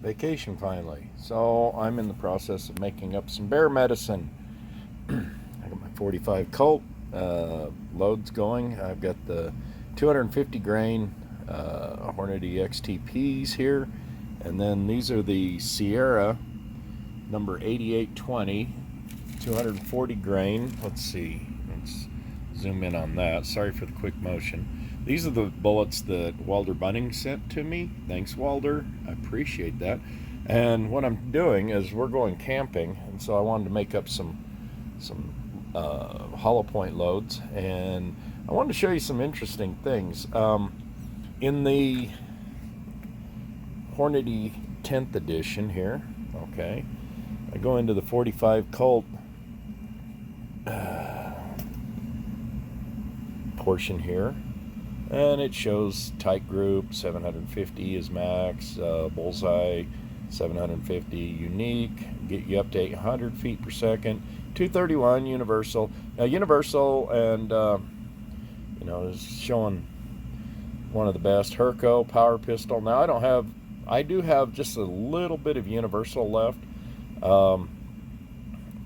vacation finally. So I'm in the process of making up some bear medicine. I got my 45 Colt loads going. I've got the 250 grain Hornady XTPs here. And then these are the Sierra number 8820, 240 grain. Let's see. Let's zoom in on that. Sorry for the quick motion. These are the bullets that Walter Bunning sent to me. Thanks, Walter. I appreciate that. And what I'm doing is we're going camping, and so I wanted to make up some hollow point loads, and I wanted to show you some interesting things. In the Hornady 10th edition here, okay, I go into the 45 Colt portion here, and it shows tight group 750 is max, bullseye 750 unique, get you up to 800 feet per second, 231 universal. Now universal and is showing one of the best Herco power pistol. Now I do have just a little bit of universal left,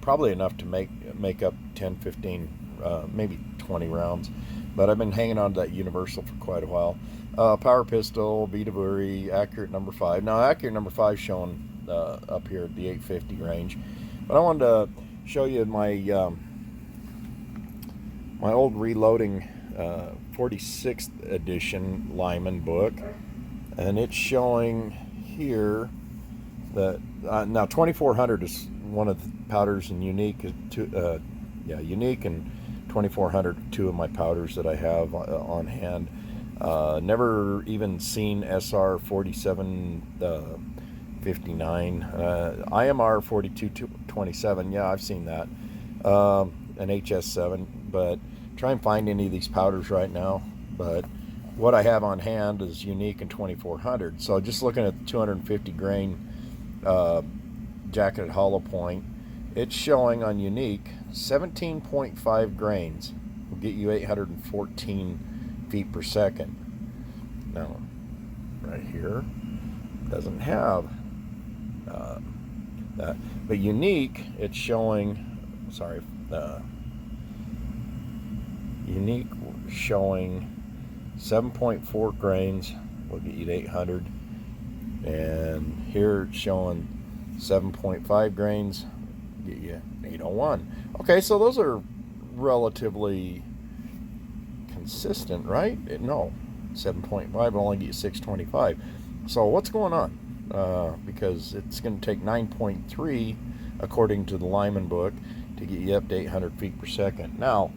probably enough to make up 10, 15, maybe 20 rounds. But I've been hanging on to that universal for quite a while. Power pistol, Vita accurate number 5. Now accurate number 5 showing up here at the 850 range. But I wanted to show you my my old reloading 46th edition Lyman book, and it's showing here that now 2400 is one of the powders, and unique unique and 2400, two of my powders that I have on hand. Never even seen SR 4759, IMR 4227. Yeah, I've seen that. An HS7, but try and find any of these powders right now. But what I have on hand is unique and 2400. So just looking at the 250 grain jacketed hollow point, it's showing on unique 17.5 grains will get you 814 feet per second. Now, right here doesn't have that, but unique, it's showing. Sorry, unique showing 7.4 grains will get you to 800, and here it's showing 7.5 grains. Get you 801. Okay, so those are relatively consistent, right? No, 7.5 will only get you 625. So what's going on? Because it's going to take 9.3, according to the Lyman book, to get you up to 800 feet per second. Now,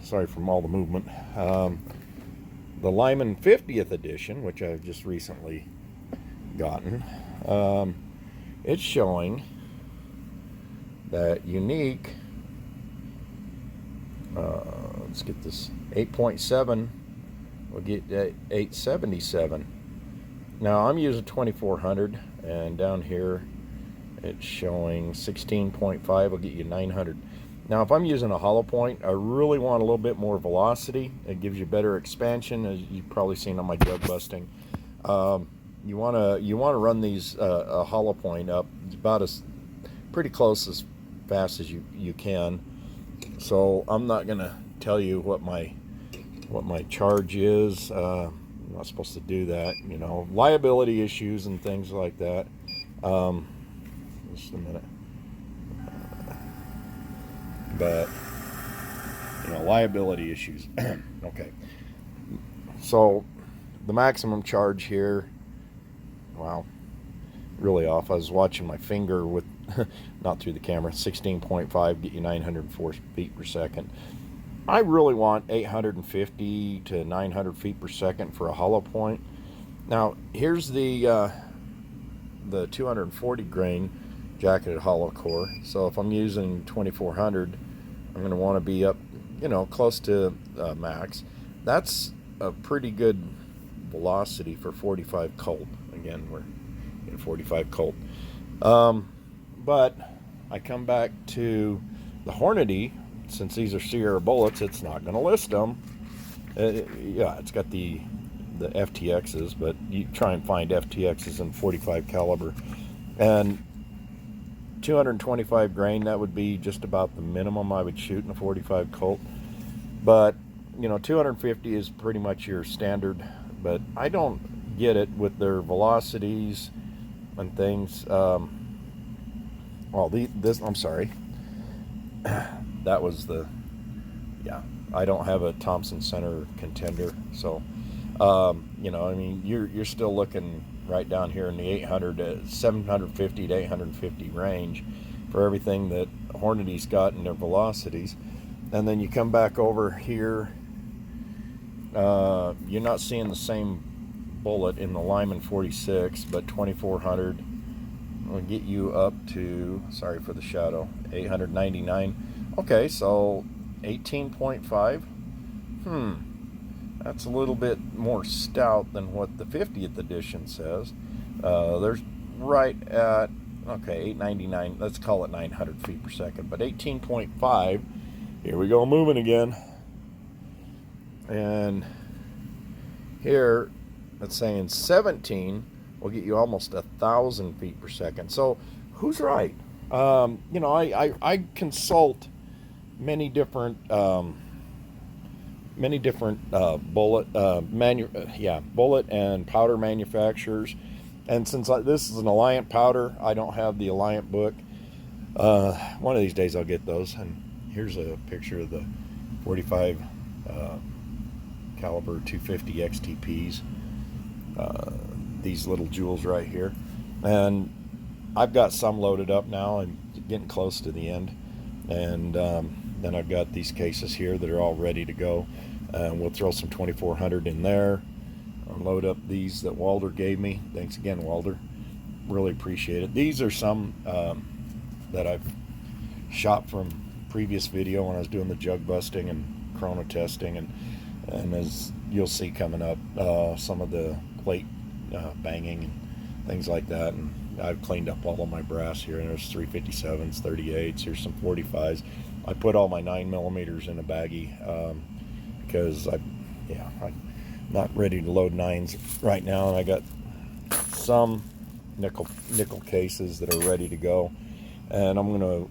sorry for all the movement. The Lyman 50th edition, which I've just recently gotten, it's showing that unique, let's get this, 8.7 will get 877. Now I'm using 2400, and down here it's showing 16.5 will get you 900. Now if I'm using a hollow point, I really want a little bit more velocity. It gives you better expansion, as you've probably seen on my jug busting. You want to run these a hollow point up about as pretty close as fast as you can. So I'm not gonna tell you what my charge is. I'm not supposed to do that, liability issues and things like that. Just a minute. But liability issues. Okay, so the maximum charge here, wow, really off. I was watching my finger with not through the camera. 16.5 get you 904 feet per second. I really want 850 to 900 feet per second for a hollow point. Now here's the 240 grain jacketed hollow core. So if I'm using 2400, I'm going to want to be up close to max. That's a pretty good velocity for 45 Colt. Again, we're in 45 Colt. But I come back to the Hornady. Since these are Sierra bullets, it's not going to list them. Yeah, it's got the the FTXs, but you try and find FTXs in 45 caliber. And 225 grain, that would be just about the minimum I would shoot in a 45 Colt. But, you know, 250 is pretty much your standard. But I don't get it with their velocities and things. I'm sorry. That was the, yeah, I don't have a Thompson Center contender. So, you know, I mean, you're still looking right down here in the 800 to 750 to 850 range for everything that Hornady's got in their velocities. And then you come back over here, you're not seeing the same bullet in the Lyman 46, but 2400 will get you up to, sorry for the shadow, 899. Okay, so 18.5. That's a little bit more stout than what the 50th edition says. There's right at, okay, 899, let's call it 900 feet per second, but 18.5, here we go moving again. And here, it's saying 17 will get you almost 1,000 feet per second. So who's right? You know, I consult many different bullet and powder manufacturers, and since this is an Alliant powder, I don't have the Alliant book. One of these days I'll get those. And here's a picture of the 45 caliber 250 XTPs, these little jewels right here, and I've got some loaded up now and getting close to the end. And then I've got these cases here that are all ready to go. We'll throw some 2400 in there. I'll load up these that Walter gave me. Thanks again, Walter. Really appreciate it. These are some that I've shot from previous video when I was doing the jug busting and chrono testing, and as you'll see coming up, some of the plate banging and things like that. And I've cleaned up all of my brass here, and there's 357s, 38s, here's some 45s. I put all my 9mm in a baggie because I'm not ready to load 9s right now, and I got some nickel cases that are ready to go, and I'm going to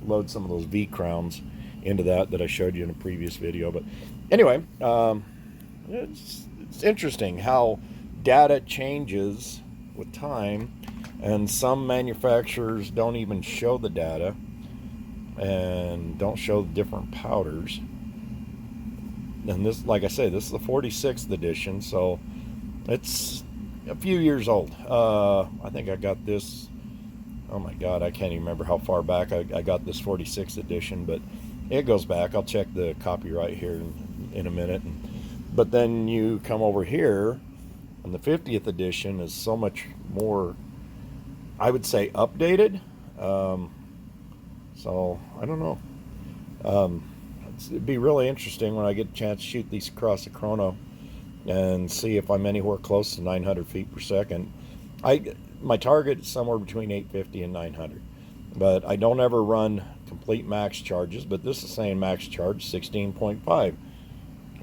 load some of those V crowns into that I showed you in a previous video. But anyway, it's interesting how data changes with time, and some manufacturers don't even show the data and don't show the different powders. And this, like I say, this is the 46th edition, so it's a few years old. I think I got this, oh my god, I can't even remember how far back I got this 46th edition, but it goes back. I'll check the copyright here in a minute. But then you come over here, and the 50th edition is so much more, I would say, updated. So I don't know. It'd be really interesting when I get a chance to shoot these across the chrono and see if I'm anywhere close to 900 feet per second. My target is somewhere between 850 and 900, but I don't ever run complete max charges. But this is saying max charge 16.5.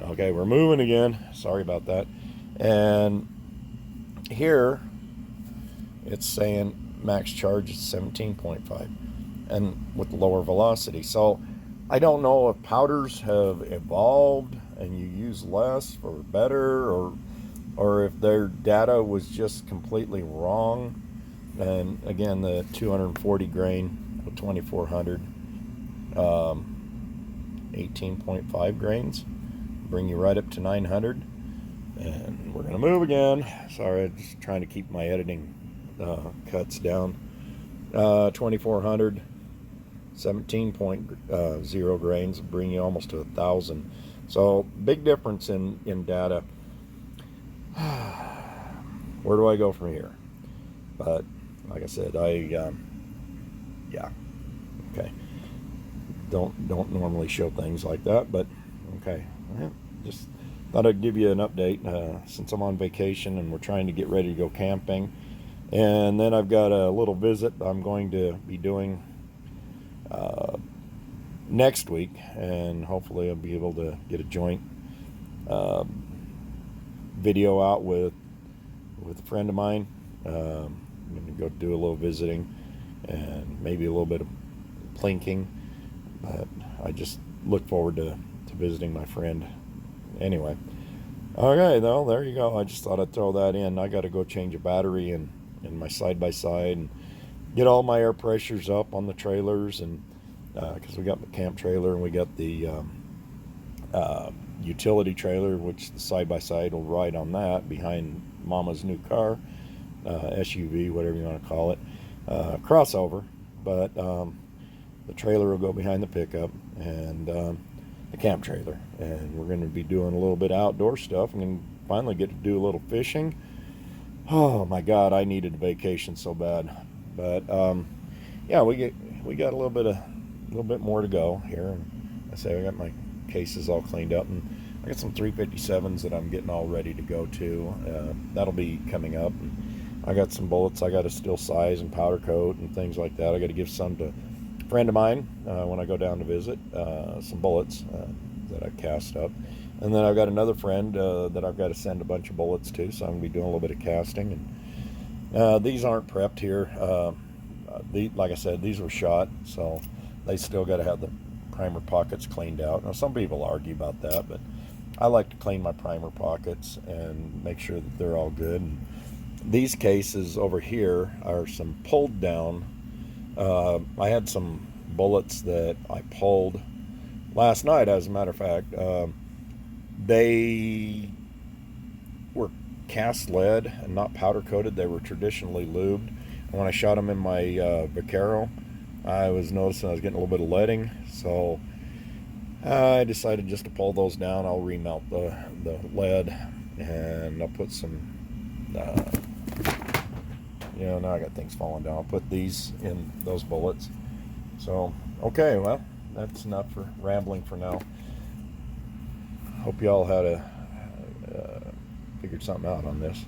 Okay, we're moving again. Sorry about that. And here it's saying max charge is 17.5, and with lower velocity. So I don't know if powders have evolved and you use less for better, or if their data was just completely wrong. And again, the 240 grain with 2400, 18.5 grains bring you right up to 900. And we're gonna move again. Sorry, I'm just trying to keep my editing cuts down. 2400, 17.0 grains bring you almost to 1,000. So big difference in data. Where do I go from here? But like I said, yeah, okay. Don't normally show things like that, but okay. Just thought I'd give you an update since I'm on vacation and we're trying to get ready to go camping. And then I've got a little visit I'm going to be doing next week, and hopefully I'll be able to get a joint video out with a friend of mine. I'm going to go do a little visiting and maybe a little bit of plinking, but I just look forward to visiting my friend anyway. Okay, well, there you go. I just thought I'd throw that in. I got to go change a battery in my side-by-side and get all my air pressures up on the trailers, and because we got the camp trailer and we got the utility trailer, which the side-by-side will ride on that behind Mama's new car, SUV, whatever you want to call it, crossover, but the trailer will go behind the pickup, and the camp trailer, and we're going to be doing a little bit of outdoor stuff. I'm going to finally get to do a little fishing. Oh my God, I needed a vacation so bad, but yeah, we got a little bit more to go here. And I say I got my cases all cleaned up, and I got some 357s that I'm getting all ready to go to. That'll be coming up. And I got some bullets I got to still size and powder coat and things like that. I got to give some to a friend of mine when I go down to visit, some bullets that I've cast up. And then I've got another friend that I've got to send a bunch of bullets to, so I'm going to be doing a little bit of casting. And these aren't prepped here. Like I said, these were shot, so they still got to have the primer pockets cleaned out. Now, some people argue about that, but I like to clean my primer pockets and make sure that they're all good. And these cases over here are some pulled down. I had some bullets that I pulled last night, as a matter of fact. They were cast lead and not powder coated. They were traditionally lubed. And when I shot them in my Vaquero, I was noticing I was getting a little bit of leading. So I decided just to pull those down. I'll remelt the lead, and I'll put some, now I got things falling down. I'll put these in those bullets. So, okay, well, that's enough for rambling for now. Hope y'all had figured something out on this.